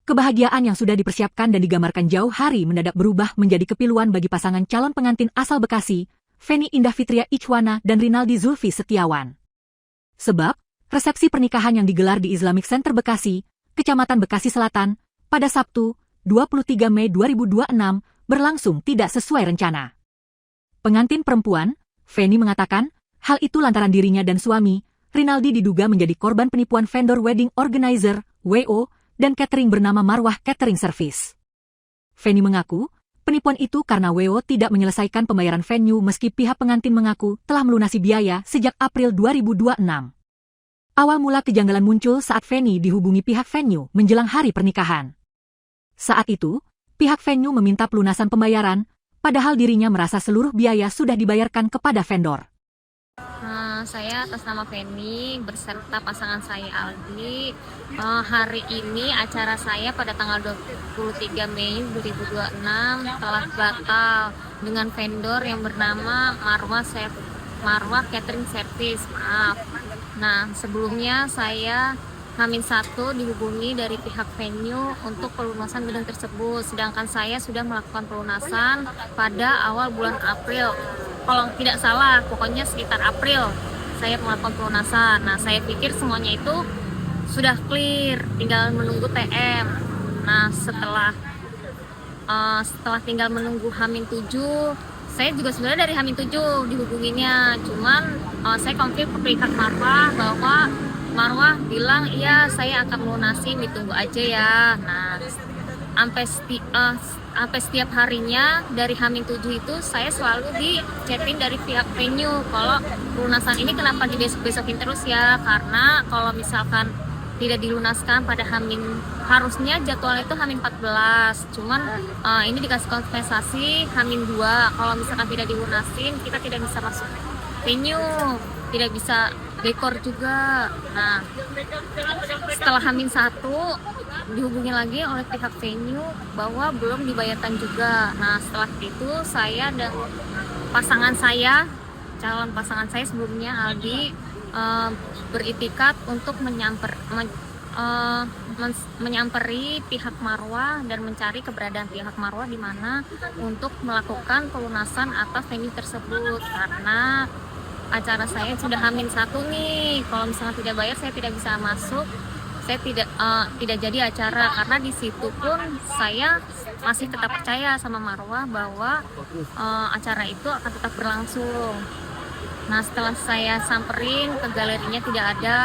Kebahagiaan yang sudah dipersiapkan dan digambarkan jauh hari mendadak berubah menjadi kepiluan bagi pasangan calon pengantin asal Bekasi, Feni Indah Fitria Ichwana dan Rinaldi Zulfi Setiawan. Sebab, resepsi pernikahan yang digelar di Islamic Center Bekasi, Kecamatan Bekasi Selatan, pada Sabtu, 23 Mei 2026, berlangsung tidak sesuai rencana. Pengantin perempuan, Feni mengatakan, hal itu lantaran dirinya dan suami, Rinaldi diduga menjadi korban penipuan vendor wedding organizer, WO, dan catering bernama Marwah Catering Service. Feni mengaku, penipuan itu karena WO tidak menyelesaikan pembayaran venue meski pihak pengantin mengaku telah melunasi biaya sejak April 2026. Awal mula kejanggalan muncul saat Feni dihubungi pihak venue menjelang hari pernikahan. Saat itu, pihak venue meminta pelunasan pembayaran, padahal dirinya merasa seluruh biaya sudah dibayarkan kepada vendor. Saya atas nama Feni berserta pasangan saya Aldi. Hari ini acara saya pada tanggal 23 Mei 2026 telah batal dengan vendor yang bernama Marwah Catering Service. Nah, sebelumnya saya H-1 dihubungi dari pihak venue untuk pelunasan gedung tersebut, sedangkan saya sudah melakukan pelunasan pada awal bulan April. Kalau tidak salah, pokoknya sekitar April saya melakukan pelunasan. Nah, saya pikir semuanya itu sudah clear, tinggal menunggu TM. Nah, setelah tinggal menunggu H-7, saya juga sebenarnya dari H-7 dihubunginya. Cuman saya konfirm ke pihak Marwah bahwa Marwah bilang, iya saya akan melunasi, ditunggu aja ya. Nah, sampai setiap harinya dari H-7 itu saya selalu di chatting dari pihak venue kalau pelunasan ini kenapa di besok-besokin terus ya, karena kalau misalkan tidak dilunaskan pada harusnya jadwal itu H-14, cuman ini dikasih kompensasi H-2. Kalau misalkan tidak dilunasin, kita tidak bisa masuk venue, tidak bisa dekor juga. Nah, setelah H-1 dihubungi lagi oleh pihak venue bahwa belum dibayarkan juga. Nah, setelah itu saya dan calon pasangan saya sebelumnya Aldi, beritikat untuk menyamperi pihak Marwah dan mencari keberadaan pihak Marwah di mana untuk melakukan pelunasan atas venue tersebut, karena acara saya sudah H-1 nih. Kalau misalnya tidak bayar, saya tidak bisa masuk. Saya tidak jadi acara, karena di situ pun saya masih tetap percaya sama Marwah bahwa acara itu akan tetap berlangsung. Nah, setelah saya samperin ke galerinya tidak ada.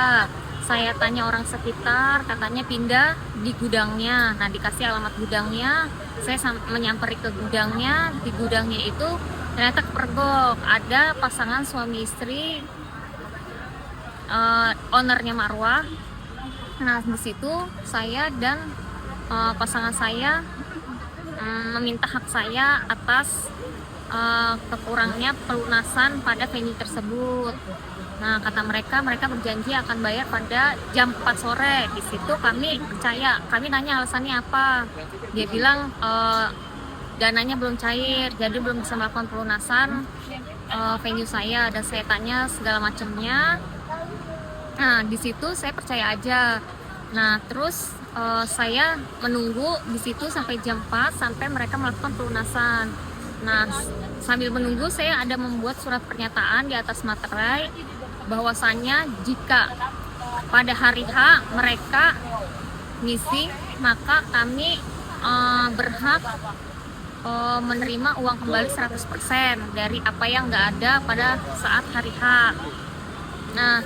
Saya tanya orang sekitar, katanya pindah di gudangnya. Nah, dikasih alamat gudangnya, saya menyamperi ke gudangnya. Di gudangnya itu ternyata kepergok, ada pasangan suami istri, ownernya Marwah. Nah, di situ saya dan pasangan saya meminta hak saya atas kekurangnya pelunasan pada venue tersebut. Nah, kata mereka berjanji akan bayar pada jam 4 sore. Di situ kami percaya, kami nanya alasannya apa. Dia bilang dananya belum cair, jadi belum bisa melakukan pelunasan venue saya, dan saya tanya segala macamnya. Nah, di situ saya percaya aja. Nah, terus saya menunggu di situ sampai jam 4 sampai mereka melakukan pelunasan. Nah, sambil menunggu saya ada membuat surat pernyataan di atas materai bahwasannya jika pada hari H mereka ngisi, maka kami berhak menerima uang kembali 100% dari apa yang nggak ada pada saat hari H. Nah,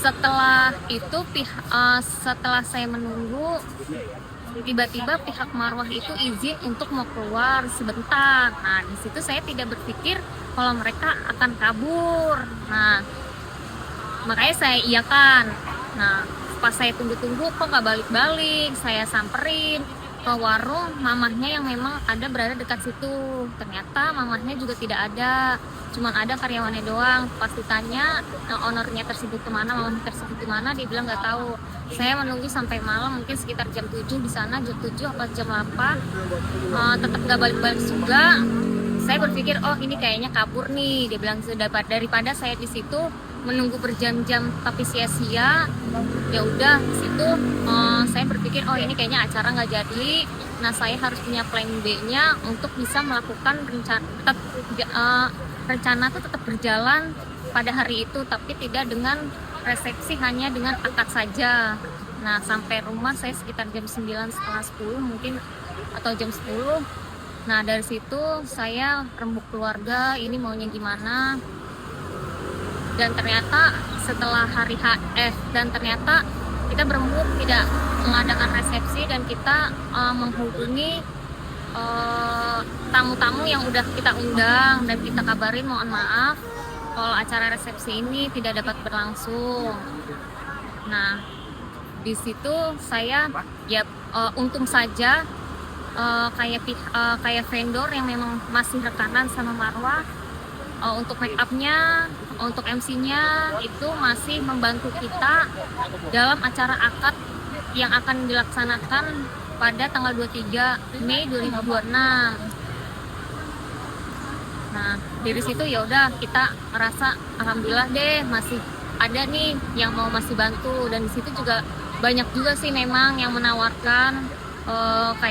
setelah itu setelah saya menunggu, tiba-tiba pihak Marwah itu izin untuk mau keluar sebentar. Nah, di situ saya tidak berpikir kalau mereka akan kabur. Nah, makanya saya iyakan. Nah, pas saya tunggu-tunggu kok nggak balik-balik, saya samperin ke warung mamahnya yang memang ada berada dekat situ. Ternyata mamahnya juga tidak ada, cuman ada karyawannya doang. Pas ditanya ownernya tersebut kemana, mamahnya tersebut kemana, dia bilang nggak tahu. Saya menunggu sampai malam, mungkin sekitar jam 7 di sana, jam 7 atau jam 8, tetap nggak balik-balik juga. Saya berpikir, oh ini kayaknya kabur nih. Dia bilang daripada saya di situ menunggu berjam-jam tapi sia-sia. Ya udah di situ saya berpikir oh ini kayaknya acara nggak jadi. Nah saya harus punya plan B-nya untuk bisa melakukan rencana tuh tetap berjalan pada hari itu, tapi tidak dengan resepsi, hanya dengan akad saja. Nah sampai rumah saya sekitar jam 9 setengah 10 mungkin atau jam 10. Nah dari situ saya rembuk keluarga ini maunya gimana. Dan ternyata setelah hari dan ternyata kita berembuk tidak mengadakan resepsi, dan kita menghubungi tamu-tamu yang udah kita undang dan kita kabarin mohon maaf kalau acara resepsi ini tidak dapat berlangsung. Nah di situ saya ya untung saja kayak vendor yang memang masih rekanan sama Marwah, untuk make up-nya, untuk MC-nya itu masih membantu kita dalam acara akad yang akan dilaksanakan pada tanggal 23 Mei 2026. Nah, dari situ ya udah kita merasa alhamdulillah deh masih ada nih yang mau masih bantu, dan di situ juga banyak juga sih memang yang menawarkan kayak